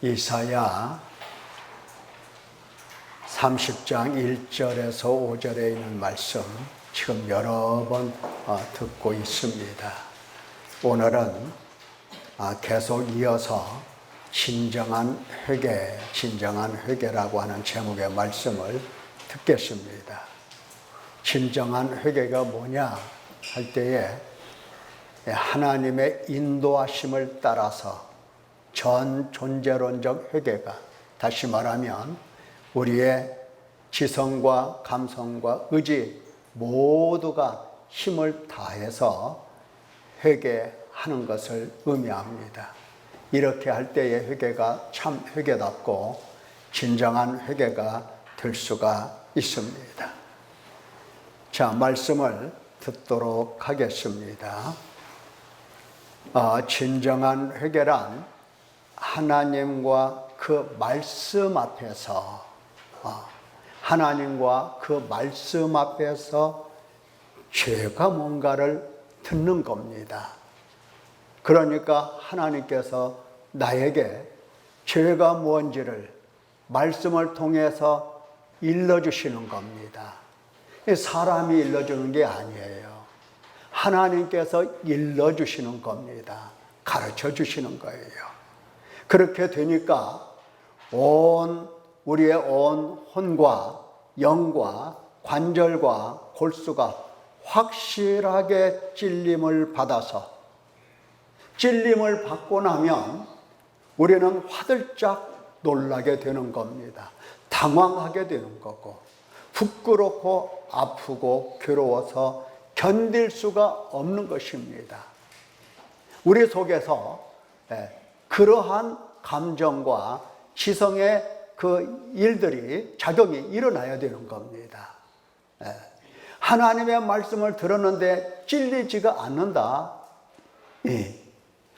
이사야 30장 1절에서 5절에 있는 말씀 지금 여러 번 듣고 있습니다. 오늘은 계속 이어서 진정한 회개라고 하는 제목의 말씀을 듣겠습니다. 진정한 회개가 뭐냐 할 때에 하나님의 인도하심을 따라서 전 존재론적 회개가, 다시 말하면 우리의 지성과 감성과 의지 모두가 힘을 다해서 회개하는 것을 의미합니다. 이렇게 할 때의 회개가 참 회개답고 진정한 회개가 될 수가 있습니다. 자, 말씀을 듣도록 하겠습니다. 진정한 회개란 하나님과 그 말씀 앞에서 죄가 뭔가를 듣는 겁니다. 그러니까 하나님께서 나에게 죄가 뭔지를 말씀을 통해서 일러주시는 겁니다. 사람이 일러주는 게 아니에요. 하나님께서 일러주시는 겁니다. 가르쳐 주시는 거예요. 그렇게 되니까 우리의 온 혼과 영과 관절과 골수가 확실하게 찔림을 받아서, 찔림을 받고 나면 우리는 화들짝 놀라게 되는 겁니다. 당황하게 되는 거고, 부끄럽고 아프고 괴로워서 견딜 수가 없는 것입니다. 우리 속에서 그러한 감정과 지성의 그 일들이, 작용이 일어나야 되는 겁니다. 하나님의 말씀을 들었는데 찔리지가 않는다.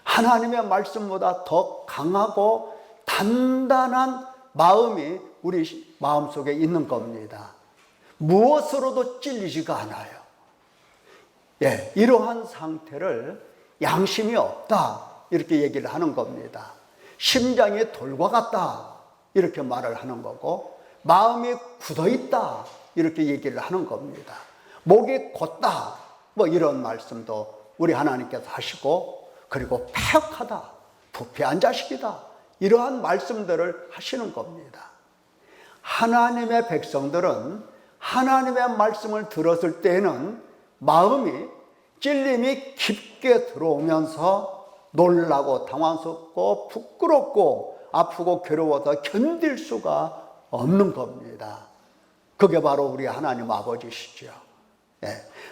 하나님의 말씀보다 더 강하고 단단한 마음이 우리 마음속에 있는 겁니다. 무엇으로도 찔리지가 않아요. 이러한 상태를 양심이 없다, 이렇게 얘기를 하는 겁니다. 심장이 돌과 같다, 이렇게 말을 하는 거고, 마음이 굳어있다, 이렇게 얘기를 하는 겁니다. 목이 곧다, 이런 말씀도 우리 하나님께서 하시고, 그리고 패역하다, 부패한 자식이다, 이러한 말씀들을 하시는 겁니다. 하나님의 백성들은 하나님의 말씀을 들었을 때에는 마음이, 찔림이 깊게 들어오면서 놀라고 당황스럽고 부끄럽고 아프고 괴로워서 견딜 수가 없는 겁니다. 그게 바로 우리 하나님 아버지시죠.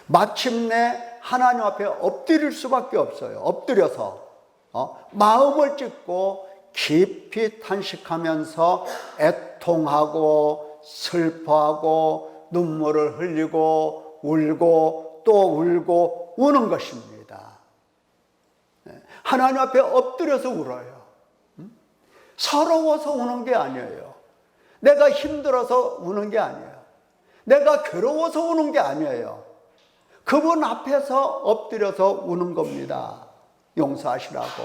마침내 하나님 앞에 엎드릴 수밖에 없어요. 엎드려서 마음을 찢고 깊이 탄식하면서 애통하고 슬퍼하고 눈물을 흘리고 울고 또 울고 우는 것입니다. 하나님 앞에 엎드려서 울어요. 서러워서 우는 게 아니에요. 내가 힘들어서 우는 게 아니에요. 내가 괴로워서 우는 게 아니에요. 그분 앞에서 엎드려서 우는 겁니다. 용서하시라고.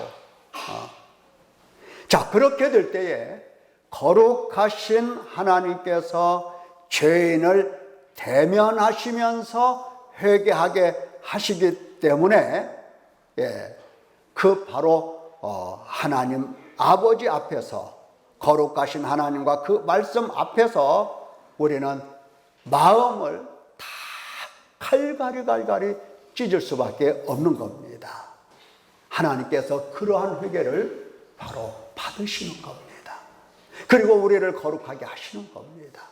자, 그렇게 될 때에 거룩하신 하나님께서 죄인을 대면하시면서 회개하게 하시기 때문에 그 바로 하나님 아버지 앞에서, 거룩하신 하나님과 그 말씀 앞에서 우리는 마음을 다 칼갈이 찢을 수밖에 없는 겁니다. 하나님께서 그러한 회개를 바로 받으시는 겁니다. 그리고 우리를 거룩하게 하시는 겁니다.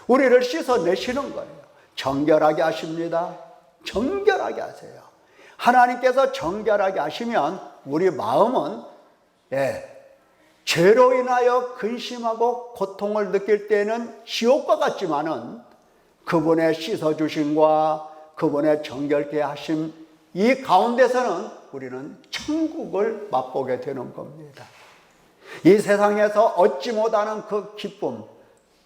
우리를 씻어내시는 거예요. 정결하게 하십니다. 정결하게 하세요. 하나님께서 정결하게 하시면 우리 마음은 죄로 인하여 근심하고 고통을 느낄 때는 지옥과 같지만은 그분의 씻어주심과 그분의 정결케 하심, 이 가운데서는 우리는 천국을 맛보게 되는 겁니다. 이 세상에서 얻지 못하는 그 기쁨,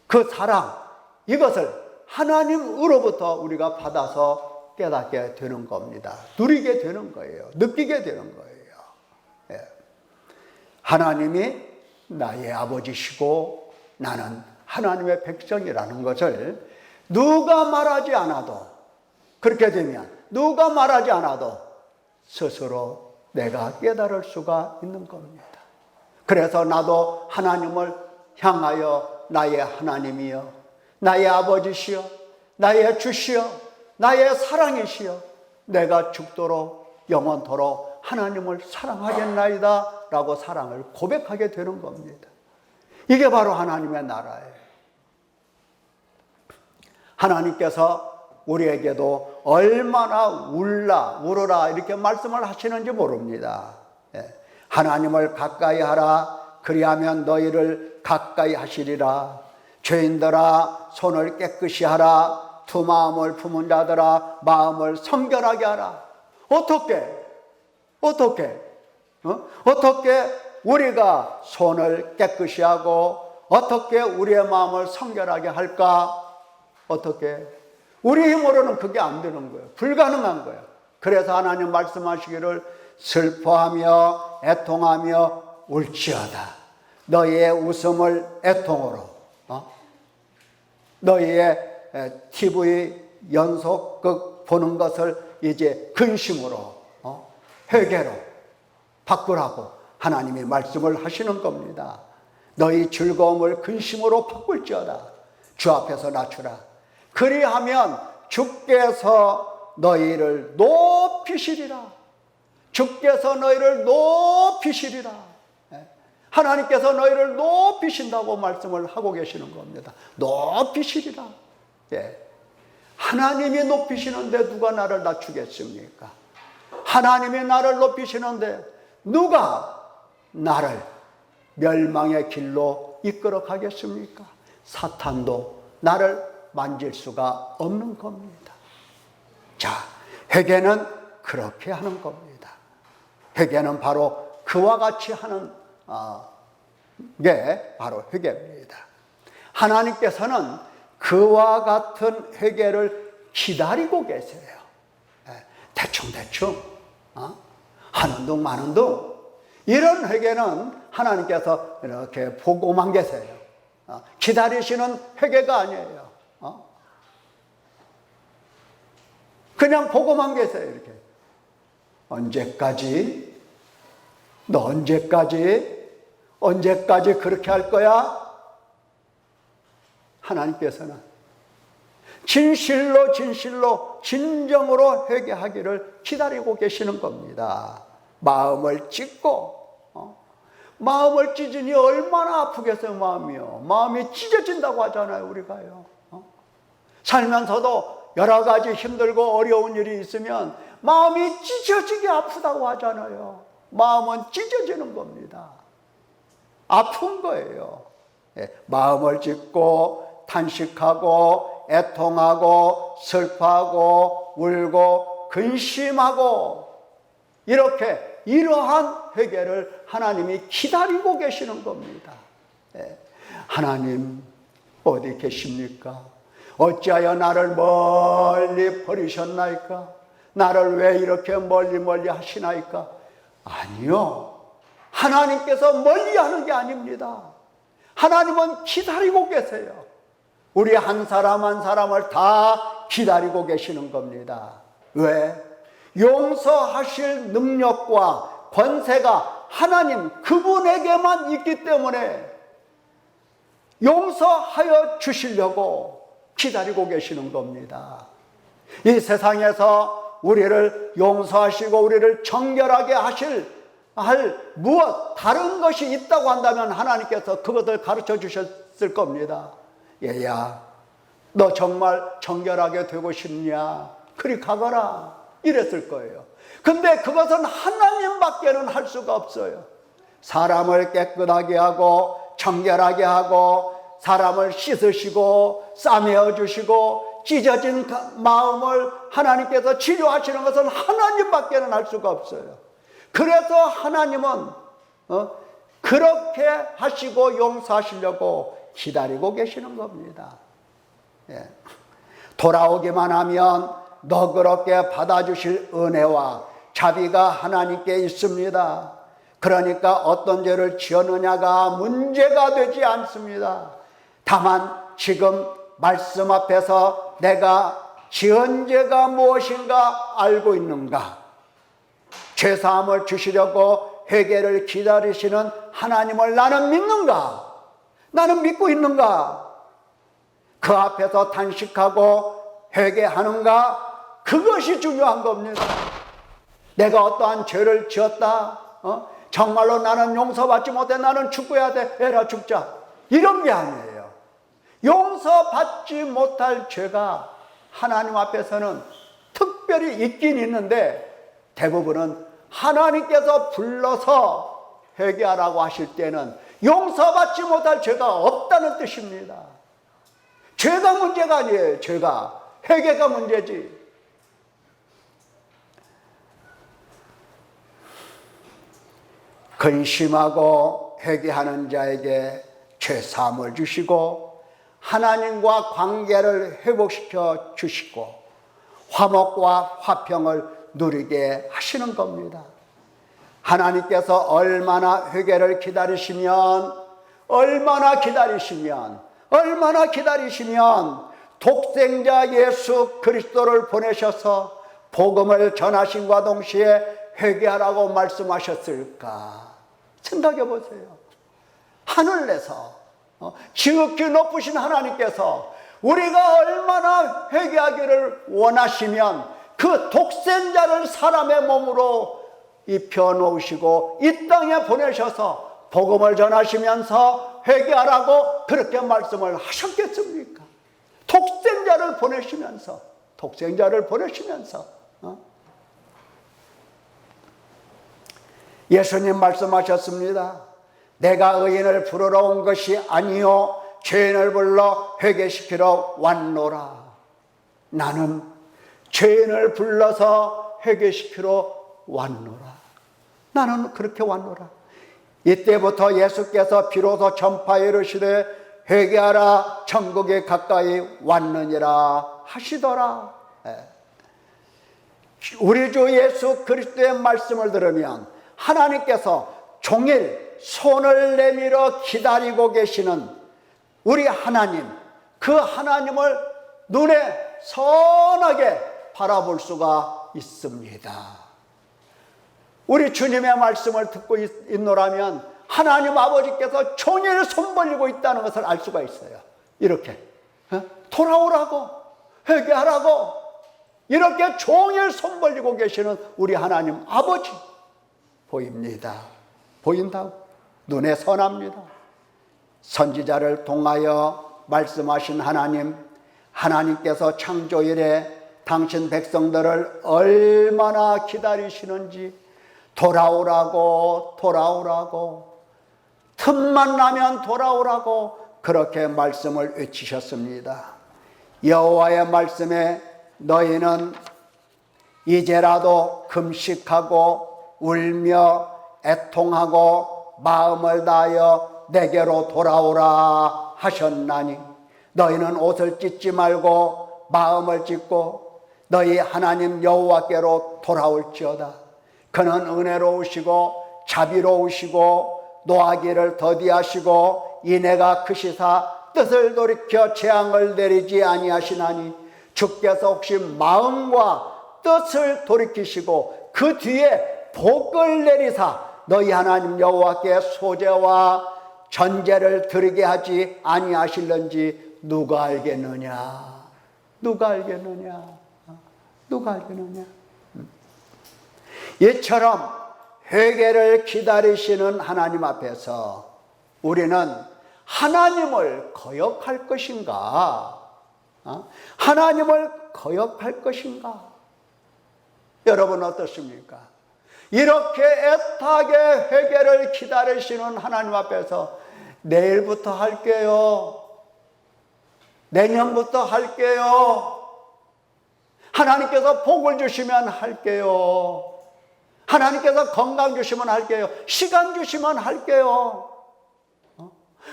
그 사랑, 이것을 하나님으로부터 우리가 받아서 깨닫게 되는 겁니다. 누리게 되는 거예요. 느끼게 되는 거예요. 하나님이 나의 아버지시고 나는 하나님의 백성이라는 것을 누가 말하지 않아도, 그렇게 되면 누가 말하지 않아도 스스로 내가 깨달을 수가 있는 겁니다. 그래서 나도 하나님을 향하여 나의 하나님이여, 나의 아버지시여, 나의 주시여, 나의 사랑이시여, 내가 죽도록 영원토록 하나님을 사랑하겠나이다 라고 사랑을 고백하게 되는 겁니다. 이게 바로 하나님의 나라예요. 하나님께서 우리에게도 얼마나 울어라 이렇게 말씀을 하시는지 모릅니다. 하나님을 가까이 하라, 그리하면 너희를 가까이 하시리라. 죄인들아 손을 깨끗이 하라, 두 마음을 품은 자들아 마음을 성결하게 하라. 어떻게 우리가 손을 깨끗이 하고 어떻게 우리의 마음을 성결하게 할까? 어떻게? 우리 힘으로는 그게 안 되는 거예요. 불가능한 거예요. 그래서 하나님 말씀하시기를 슬퍼하며 애통하며 울지어다. 너희의 웃음을 애통으로, 너희의 TV 연속극 보는 것을 이제 근심으로, 회개로 바꾸라고 하나님이 말씀을 하시는 겁니다. 너희 즐거움을 근심으로 바꿀지어다. 주 앞에서 낮추라. 그리하면 주께서 너희를 높이시리라. 주께서 너희를 높이시리라. 하나님께서 너희를 높이신다고 말씀을 하고 계시는 겁니다. 높이시리라. 하나님이 높이시는데 누가 나를 낮추겠습니까? 하나님이 나를 높이시는데 누가 나를 멸망의 길로 이끌어 가겠습니까? 사탄도 나를 만질 수가 없는 겁니다. 자, 회개는 그렇게 하는 겁니다. 회개는 바로 그와 같이 하는 게 바로 회개입니다. 하나님께서는 그와 같은 회개를 기다리고 계세요. 대충 하는 둥 마는 둥 이런 회개는 하나님께서 이렇게 보고만 계세요. 기다리시는 회개가 아니에요. 그냥 보고만 계세요. 이렇게 언제까지? 너 언제까지 그렇게 할 거야? 하나님께서는 진실로 진정으로 회개하기를 기다리고 계시는 겁니다. 마음을 찢고, 마음을 찢으니 얼마나 아프겠어요. 마음이 찢어진다고 하잖아요. 우리가요. 살면서도 여러 가지 힘들고 어려운 일이 있으면 마음이 찢어지게 아프다고 하잖아요. 마음은 찢어지는 겁니다. 아픈 거예요. 마음을 찢고 탄식하고 애통하고 슬퍼하고 울고 근심하고 이러한 회개를 하나님이 기다리고 계시는 겁니다. 하나님 어디 계십니까? 어찌하여 나를 멀리 버리셨나이까? 나를 왜 이렇게 멀리 하시나이까? 아니요. 하나님께서 멀리 하는 게 아닙니다. 하나님은 기다리고 계세요. 우리 한 사람 한 사람을 다 기다리고 계시는 겁니다. 왜? 용서하실 능력과 권세가 하나님 그분에게만 있기 때문에 용서하여 주시려고 기다리고 계시는 겁니다. 이 세상에서 우리를 용서하시고 우리를 정결하게 할 무엇 다른 것이 있다고 한다면 하나님께서 그것을 가르쳐 주셨을 겁니다. 얘야, 너 정말 정결하게 되고 싶냐? 그리 가거라. 이랬을 거예요. 근데 그것은 하나님밖에는 할 수가 없어요. 사람을 깨끗하게 하고 정결하게 하고 사람을 씻으시고 싸매어 주시고 찢어진 마음을 하나님께서 치료하시는 것은 하나님밖에는 할 수가 없어요. 그래서 하나님은 그렇게 하시고 용서하시려고 기다리고 계시는 겁니다. 돌아오기만 하면 너그럽게 받아주실 은혜와 자비가 하나님께 있습니다. 그러니까 어떤 죄를 지었느냐가 문제가 되지 않습니다. 다만 지금 말씀 앞에서 내가 지은 죄가 무엇인가 알고 있는가? 죄사함을 주시려고 회개를 기다리시는 하나님을 나는 믿는가? 나는 믿고 있는가? 그 앞에서 단식하고 회개하는가? 그것이 중요한 겁니다. 내가 어떠한 죄를 지었다, 정말로 나는 용서받지 못해, 나는 죽어야 돼, 에라 죽자, 이런 게 아니에요. 용서받지 못할 죄가 하나님 앞에서는 특별히 있긴 있는데, 대부분은 하나님께서 불러서 회개하라고 하실 때는 용서받지 못할 죄가 없다는 뜻입니다. 죄가 문제가 아니에요. 죄가, 회개가 문제지. 근심하고 회개하는 자에게 죄사함을 주시고 하나님과 관계를 회복시켜 주시고 화목과 화평을 누리게 하시는 겁니다. 하나님께서 얼마나 기다리시면 독생자 예수 그리스도를 보내셔서 복음을 전하심과 동시에 회개하라고 말씀하셨을까? 생각해 보세요. 하늘에서 지극히 높으신 하나님께서 우리가 얼마나 회개하기를 원하시면 그 독생자를 사람의 몸으로 입혀 놓으시고 이 땅에 보내셔서 복음을 전하시면서 회개하라고 그렇게 말씀을 하셨겠습니까? 독생자를 보내시면서 예수님 말씀하셨습니다. 내가 의인을 부르러 온 것이 아니요 죄인을 불러 회개시키러 왔노라. 나는 죄인을 불러서 회개시키러 왔노라. 나는 그렇게 왔노라. 이때부터 예수께서 비로소 전파에 이르시되 회개하라 천국이 가까이 왔느니라 하시더라. 우리 주 예수 그리스도의 말씀을 들으면 하나님께서 종일 손을 내밀어 기다리고 계시는 우리 하나님, 그 하나님을 눈에 선하게 바라볼 수가 있습니다. 우리 주님의 말씀을 듣고 있노라면 하나님 아버지께서 종일 손 벌리고 있다는 것을 알 수가 있어요. 이렇게 돌아오라고, 회개하라고 이렇게 종일 손 벌리고 계시는 우리 하나님 아버지 보인다고 눈에 선합니다. 선지자를 통하여 말씀하신 하나님께서 창조 이래 당신 백성들을 얼마나 기다리시는지 돌아오라고 틈만 나면 돌아오라고 그렇게 말씀을 외치셨습니다. 여호와의 말씀에 너희는 이제라도 금식하고 울며 애통하고 마음을 다하여 내게로 돌아오라 하셨나니 너희는 옷을 찢지 말고 마음을 찢고 너희 하나님 여호와께로 돌아올지어다. 그는 은혜로우시고 자비로우시고 노하기를 더디하시고 인애가 크시사 뜻을 돌이켜 재앙을 내리지 아니하시나니 주께서 혹시 마음과 뜻을 돌이키시고 그 뒤에 복을 내리사 너희 하나님 여호와께 소제와 전제를 드리게 하지 아니하실는지 누가 알겠느냐? 이처럼 회개를 기다리시는 하나님 앞에서 우리는 하나님을 거역할 것인가? 하나님을 거역할 것인가? 여러분 어떻습니까? 이렇게 애타게 회개를 기다리시는 하나님 앞에서 내일부터 할게요, 내년부터 할게요, 하나님께서 복을 주시면 할게요, 하나님께서 건강 주시면 할게요, 시간 주시면 할게요,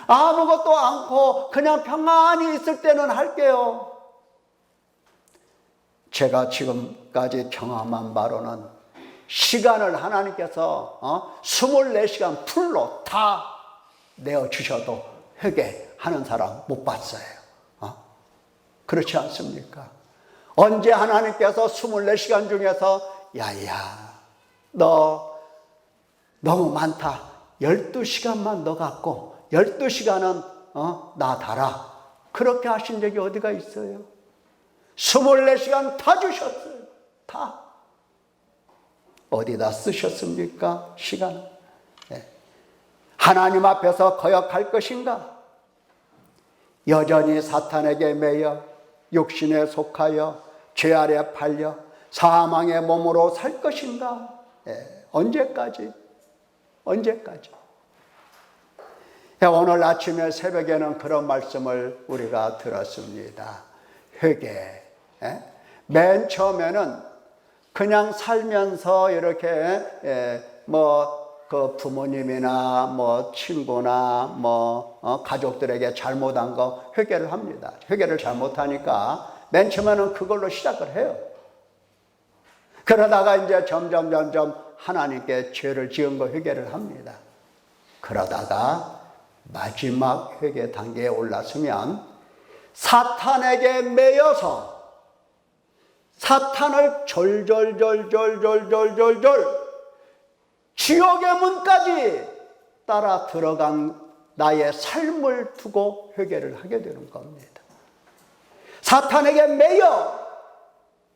아무것도 않고 그냥 평안히 있을 때는 할게요. 제가 지금까지 경험한 바로는 시간을 하나님께서 24시간 풀로 다 내어주셔도 회개하는 사람 못 봤어요. 그렇지 않습니까? 언제 하나님께서 24시간 중에서 야야 너 너무 많다. 12시간만 너 갖고 12시간은 나 달아. 그렇게 하신 적이 어디가 있어요? 24시간 다 주셨어요. 다. 어디다 쓰셨습니까? 시간을. 네. 하나님 앞에서 거역할 것인가? 여전히 사탄에게 매여 육신에 속하여 죄 아래 팔려 사망의 몸으로 살 것인가? 네. 언제까지? 언제까지? 오늘 아침에 새벽에는 그런 말씀을 우리가 들었습니다. 회개. 맨 처음에는 그냥 살면서 이렇게 그 부모님이나 친구나 가족들에게 잘못한 거 회개를 합니다. 회개를 잘못하니까 맨 처음에는 그걸로 시작을 해요. 그러다가 이제 점점 하나님께 죄를 지은 거 회개를 합니다. 그러다가 마지막 회개 단계에 올랐으면 사탄에게 매여서 사탄을 졸졸졸졸졸졸졸 지옥의 문까지 따라 들어간 나의 삶을 두고 회개를 하게 되는 겁니다. 사탄에게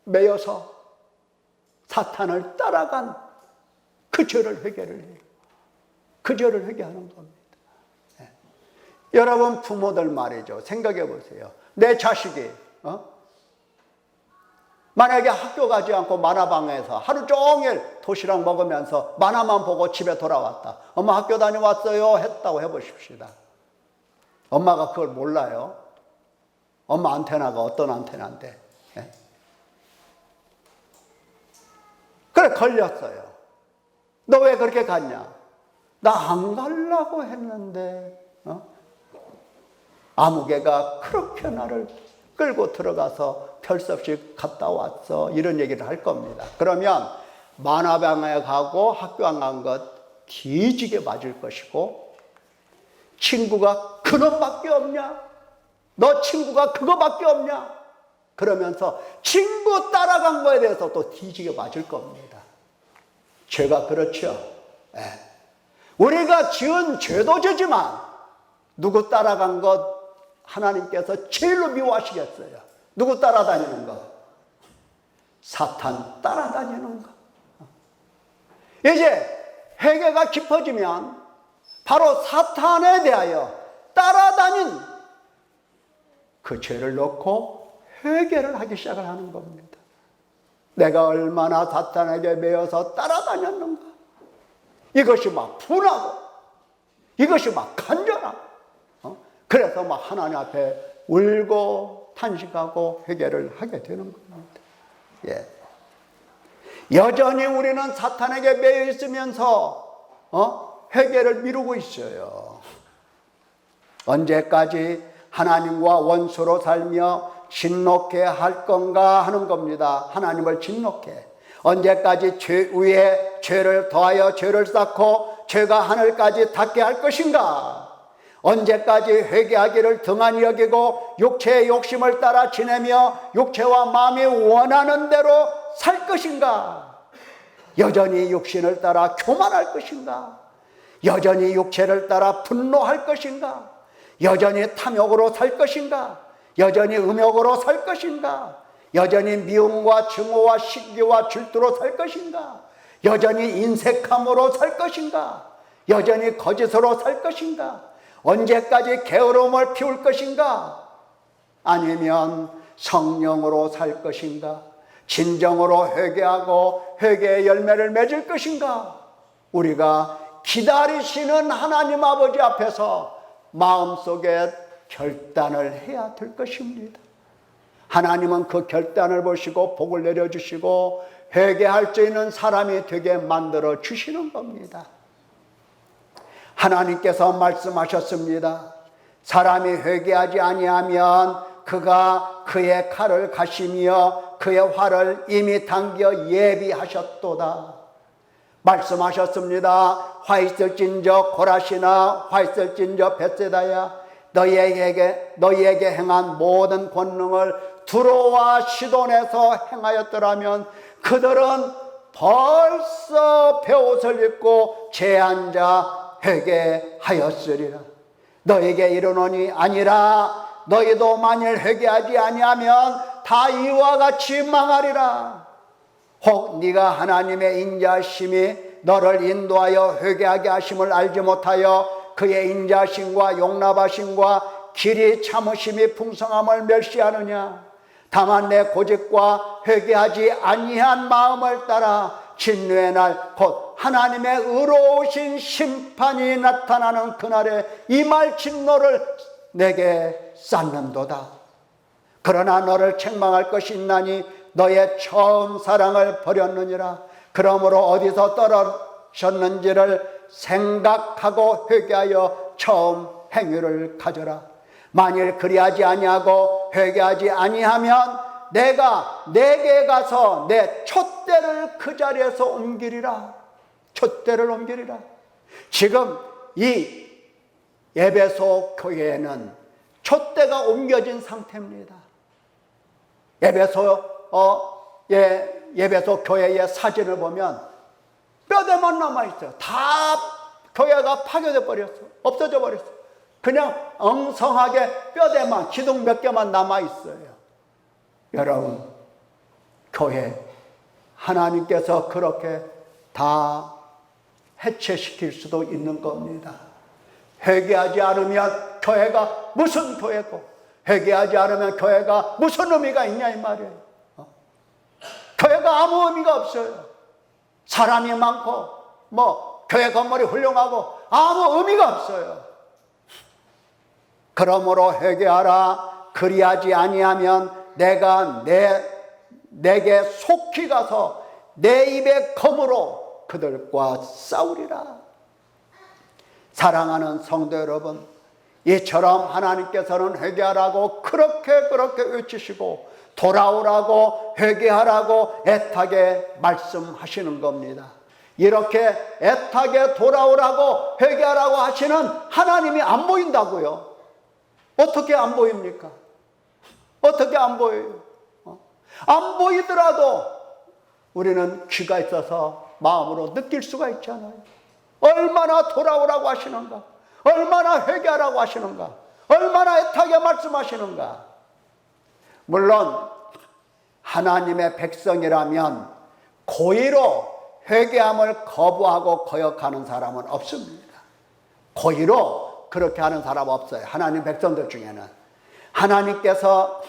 매여서 사탄을 따라간 그 죄를 회개를 해요. 그 죄를 회개하는 겁니다. 네. 여러분 부모들 말이죠. 생각해 보세요. 내 자식이 만약에 학교 가지 않고 만화방에서 하루 종일 도시락 먹으면서 만화만 보고 집에 돌아왔다. 엄마 학교 다녀왔어요 했다고 해보십시다. 엄마가 그걸 몰라요. 엄마 안테나가 어떤 안테나인데. 네? 그래 걸렸어요. 너 왜 그렇게 갔냐? 나 안 가려고 했는데 아무개가 그렇게 나를 끌고 들어가서 별 수 없이 갔다 왔어. 이런 얘기를 할 겁니다. 그러면 만화방에 가고 학교 안 간 것 뒤지게 맞을 것이고 친구가 그놈밖에 없냐? 너 친구가 그거밖에 없냐? 그러면서 친구 따라간 거에 대해서 또 뒤지게 맞을 겁니다. 죄가 그렇죠. 네. 우리가 지은 죄도 죄지만 누구 따라간 것 하나님께서 제일로 미워하시겠어요. 누구 따라다니는 거? 사탄 따라다니는 거. 이제 회개가 깊어지면 바로 사탄에 대하여 따라다닌 그 죄를 놓고 회개를 하기 시작을 하는 겁니다. 내가 얼마나 사탄에게 매여서 따라다녔는가. 이것이 막 분하고 이것이 막 간절하고 그래서 막 하나님 앞에 울고 탄식하고 회개를 하게 되는 겁니다. 예. 여전히 우리는 사탄에게 매여 있으면서 회개를 미루고 있어요. 언제까지 하나님과 원수로 살며 진노케 할 건가 하는 겁니다. 하나님을 진노케. 언제까지 죄 위에 죄를 더하여 죄를 쌓고 죄가 하늘까지 닿게 할 것인가? 언제까지 회개하기를 등한히 여기고 육체의 욕심을 따라 지내며 육체와 마음이 원하는 대로 살 것인가? 여전히 육신을 따라 교만할 것인가? 여전히 육체를 따라 분노할 것인가? 여전히 탐욕으로 살 것인가? 여전히 음욕으로 살 것인가? 여전히 미움과 증오와 시기와 질투로 살 것인가? 여전히 인색함으로 살 것인가? 여전히 거짓으로 살 것인가? 언제까지 게으름을 피울 것인가? 아니면 성령으로 살 것인가? 진정으로 회개하고 회개의 열매를 맺을 것인가? 우리가 기다리시는 하나님 아버지 앞에서 마음속에 결단을 해야 될 것입니다. 하나님은 그 결단을 보시고 복을 내려주시고 회개할 수 있는 사람이 되게 만들어 주시는 겁니다. 하나님께서 말씀하셨습니다. 사람이 회개하지 아니하면 그가 그의 칼을 가시며 그의 활을 이미 당겨 예비하셨도다. 말씀하셨습니다. 화 있을진저 고라시나 화 있을진저 벳세다야, 너희에게 행한 모든 권능을 두로와 시돈에서 행하였더라면 그들은 벌써 베옷을 입고 제앉아 회개하였으리라. 너에게 이르노니 아니라 너희도 만일 회개하지 아니하면 다 이와 같이 망하리라. 혹 네가 하나님의 인자심이 너를 인도하여 회개하게 하심을 알지 못하여 그의 인자심과 용납하심과 길이 참으심이 풍성함을 멸시하느냐. 다만 내 고집과 회개하지 아니한 마음을 따라 진노의 날 곧 하나님의 의로우신 심판이 나타나는 그날에 임할 진노를 내게 쌓는도다. 그러나 너를 책망할 것이 있나니 너의 처음 사랑을 버렸느니라. 그러므로 어디서 떨어졌는지를 생각하고 회개하여 처음 행위를 가져라. 만일 그리하지 아니하고 회개하지 아니하면 내가 내게 가서 내 촛대를 그 자리에서 옮기리라. 촛대를 옮기리라. 지금 이 에베소 교회에는 촛대가 옮겨진 상태입니다. 에베소 교회의 사진을 보면 뼈대만 남아있어요. 다 교회가 파괴돼 버렸어. 없어져 버렸어. 그냥 엉성하게 뼈대만, 기둥 몇 개만 남아있어요. 여러분, 교회 하나님께서 그렇게 다 해체시킬 수도 있는 겁니다. 회개하지 않으면 교회가 무슨 교회고, 회개하지 않으면 교회가 무슨 의미가 있냐 이 말이에요. 교회가 아무 의미가 없어요. 사람이 많고 교회 건물이 훌륭하고 아무 의미가 없어요. 그러므로 회개하라. 그리하지 아니하면 내가 내게 속히 가서 내 입의 검으로 그들과 싸우리라. 사랑하는 성도 여러분, 이처럼 하나님께서는 회개하라고 그렇게 외치시고 돌아오라고 회개하라고 애타게 말씀하시는 겁니다. 이렇게 애타게 돌아오라고 회개하라고 하시는 하나님이 안 보인다고요. 어떻게 안 보입니까? 어떻게 안 보여요? 안 보이더라도 우리는 귀가 있어서 마음으로 느낄 수가 있잖아요. 얼마나 돌아오라고 하시는가, 얼마나 회개하라고 하시는가, 얼마나 애타게 말씀하시는가. 물론 하나님의 백성이라면 고의로 회개함을 거부하고 거역하는 사람은 없습니다. 고의로 그렇게 하는 사람 없어요. 하나님 백성들 중에는 하나님께서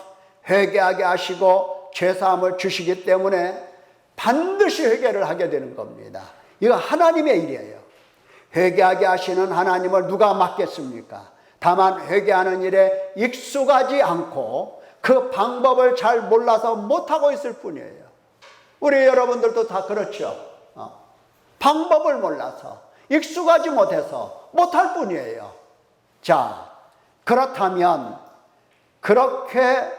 회개하게 하시고 죄사함을 주시기 때문에 반드시 회개를 하게 되는 겁니다. 이거 하나님의 일이에요. 회개하게 하시는 하나님을 누가 막겠습니까? 다만 회개하는 일에 익숙하지 않고 그 방법을 잘 몰라서 못하고 있을 뿐이에요. 우리 여러분들도 다 그렇죠. 방법을 몰라서 익숙하지 못해서 못할 뿐이에요. 자, 그렇다면 그렇게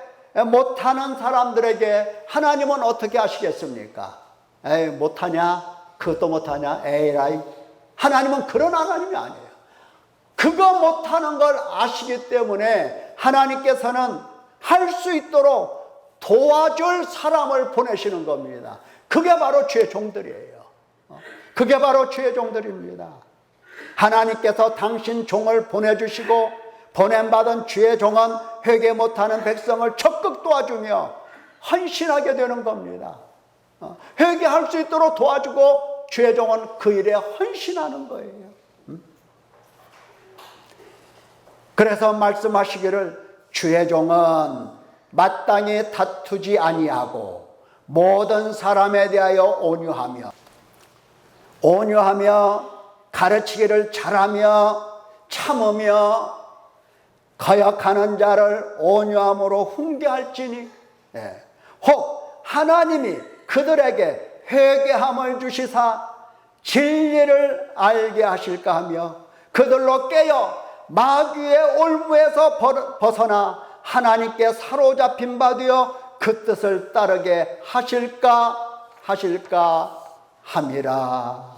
못하는 사람들에게 하나님은 어떻게 하시겠습니까? 에이, 못하냐? 그것도 못하냐? 에이라이. 하나님은 그런 하나님이 아니에요. 그거 못하는 걸 아시기 때문에 하나님께서는 할 수 있도록 도와줄 사람을 보내시는 겁니다. 그게 바로 주의 종들이에요. 그게 바로 주의 종들입니다. 하나님께서 당신 종을 보내주시고 보냄받은 주의 종은 회개 못하는 백성을 적극 도와주며 헌신하게 되는 겁니다. 회개할 수 있도록 도와주고 주의 종은 그 일에 헌신하는 거예요. 그래서 말씀하시기를 주의 종은 마땅히 다투지 아니하고 모든 사람에 대하여 온유하며 가르치기를 잘하며 참으며 거역하는 자를 온유함으로 훈계할지니, 혹 하나님이 그들에게 회개함을 주시사 진리를 알게 하실까 하며 그들로 깨어 마귀의 올무에서 벗어나 하나님께 사로잡힌 바 되어 그 뜻을 따르게 하실까 함이라.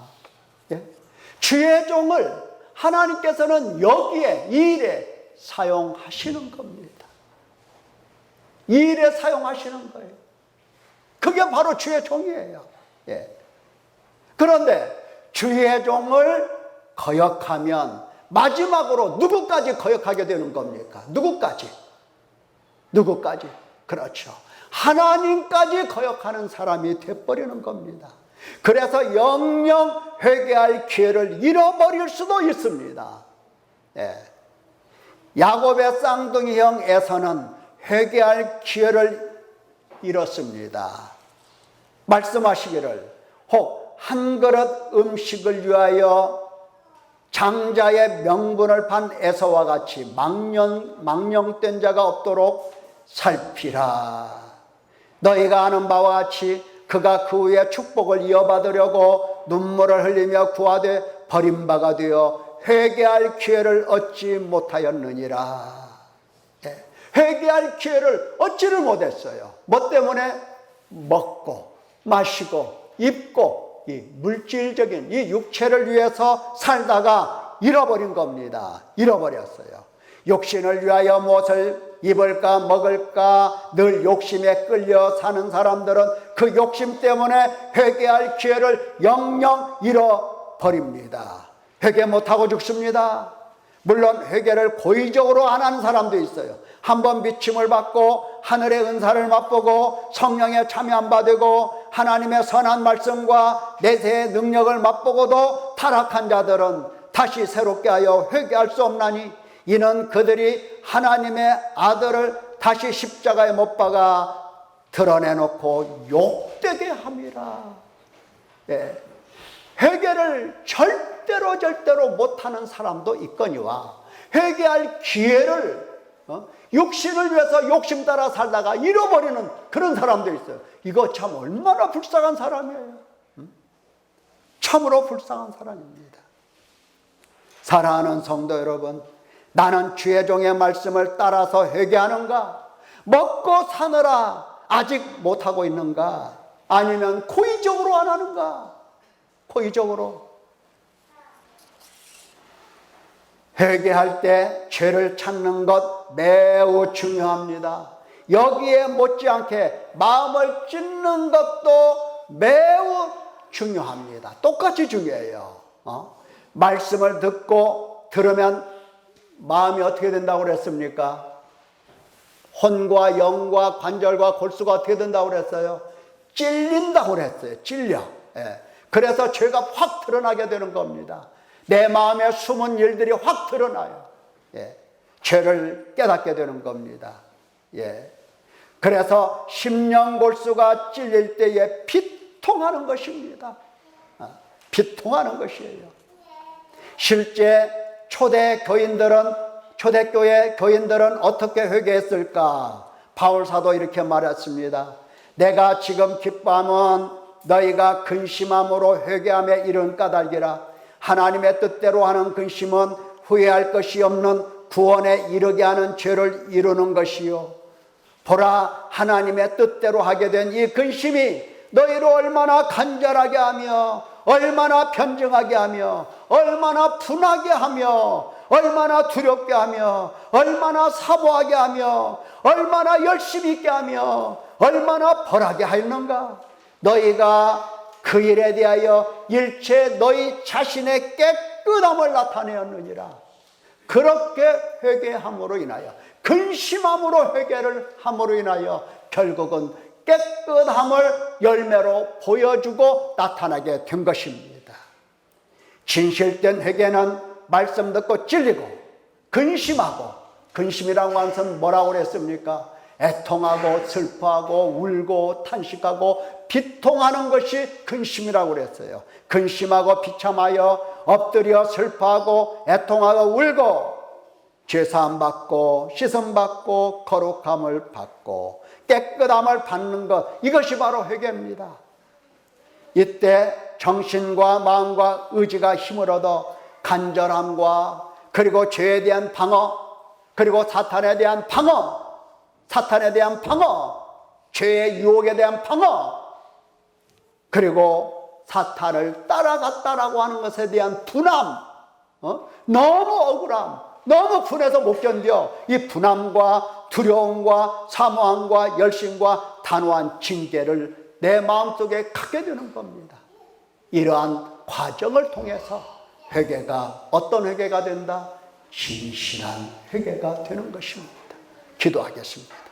주의 종을 하나님께서는 여기에 이 일에 사용하시는 겁니다. 이 일에 사용하시는 거예요. 그게 바로 주의 종이에요. 예. 그런데 주의 종을 거역하면 마지막으로 누구까지 거역하게 되는 겁니까? 누구까지? 그렇죠. 하나님까지 거역하는 사람이 돼버리는 겁니다. 그래서 영영 회개할 기회를 잃어버릴 수도 있습니다. 예. 야곱의 쌍둥이 형 에서는 회개할 기회를 잃었습니다. 말씀하시기를 혹 한 그릇 음식을 위하여 장자의 명분을 판 에서와 같이 망령된 자가 없도록 살피라. 너희가 아는 바와 같이 그가 그 후에 축복을 이어받으려고 눈물을 흘리며 구하되 버림바가 되어 회개할 기회를 얻지 못하였느니라. 네. 회개할 기회를 얻지를 못했어요. 뭐 때문에? 먹고 마시고 입고 이 물질적인 이 육체를 위해서 살다가 잃어버린 겁니다. 잃어버렸어요. 욕심을 위하여 무엇을 입을까 먹을까 늘 욕심에 끌려 사는 사람들은 그 욕심 때문에 회개할 기회를 영영 잃어버립니다. 회개 못하고 죽습니다. 물론 회개를 고의적으로 안 하는 사람도 있어요. 한번 비침을 받고 하늘의 은사를 맛보고 성령에 참여함 받고 하나님의 선한 말씀과 내세의 능력을 맛보고도 타락한 자들은 다시 새롭게 하여 회개할 수 없나니 이는 그들이 하나님의 아들을 다시 십자가에 못 박아 드러내놓고 욕되게 함이라. 예. 회개를 절대로 못하는 사람도 있거니와 회개할 기회를 육신을 위해서 욕심 따라 살다가 잃어버리는 그런 사람도 있어요. 이거 참 얼마나 불쌍한 사람이에요. 참으로 불쌍한 사람입니다. 사랑하는 성도 여러분, 나는 주의 종의 말씀을 따라서 회개하는가? 먹고 사느라 아직 못하고 있는가? 아니면 고의적으로 안 하는가? 고의적으로. 회개할 때 죄를 찾는 것 매우 중요합니다. 여기에 못지않게 마음을 찢는 것도 매우 중요합니다. 똑같이 중요해요. 말씀을 듣고 들으면 마음이 어떻게 된다고 그랬습니까? 혼과 영과 관절과 골수가 어떻게 된다고 그랬어요? 찔린다고 그랬어요. 찔려. 예. 그래서 죄가 확 드러나게 되는 겁니다. 내 마음에 숨은 일들이 확 드러나요. 예. 죄를 깨닫게 되는 겁니다. 예. 그래서 심령골수가 찔릴 때에 비통하는 것입니다. 비통하는 것이에요. 실제 초대교회 교인들은 어떻게 회개했을까? 바울 사도 이렇게 말했습니다. 내가 지금 기뻐하면 너희가 근심함으로 회개함에 이른 까닭이라. 하나님의 뜻대로 하는 근심은 후회할 것이 없는 구원에 이르게 하는 죄를 이루는 것이요. 보라, 하나님의 뜻대로 하게 된 이 근심이 너희를 얼마나 간절하게 하며 얼마나 변증하게 하며 얼마나 분하게 하며 얼마나 두렵게 하며 얼마나 사모하게 하며 얼마나 열심히 있게 하며 얼마나 벌하게 하였는가. 너희가 그 일에 대하여 일체 너희 자신의 깨끗함을 나타내었느니라. 그렇게 회개함으로 인하여 근심함으로 회개를 함으로 인하여 결국은 깨끗함을 열매로 보여주고 나타나게 된 것입니다. 진실된 회개는 말씀 듣고 찔리고 근심하고, 근심이라고 하는 것은 뭐라고 그랬습니까? 애통하고 슬퍼하고 울고 탄식하고 비통하는 것이 근심이라고 그랬어요. 근심하고 비참하여 엎드려 슬퍼하고 애통하고 울고 죄사함 받고 씻음 받고 거룩함을 받고 깨끗함을 받는 것, 이것이 바로 회개입니다. 이때 정신과 마음과 의지가 힘을 얻어 간절함과 그리고 죄에 대한 방어, 그리고 사탄에 대한 방어, 죄의 유혹에 대한 방어, 그리고 사탄을 따라갔다라고 하는 것에 대한 분함, 너무 억울함, 너무 분해서 못 견뎌 이 분함과 두려움과 사모함과 열심과 단호한 징계를 내 마음속에 갖게 되는 겁니다. 이러한 과정을 통해서 회개가 어떤 회개가 된다? 진실한 회개가 되는 것입니다. 기도하겠습니다.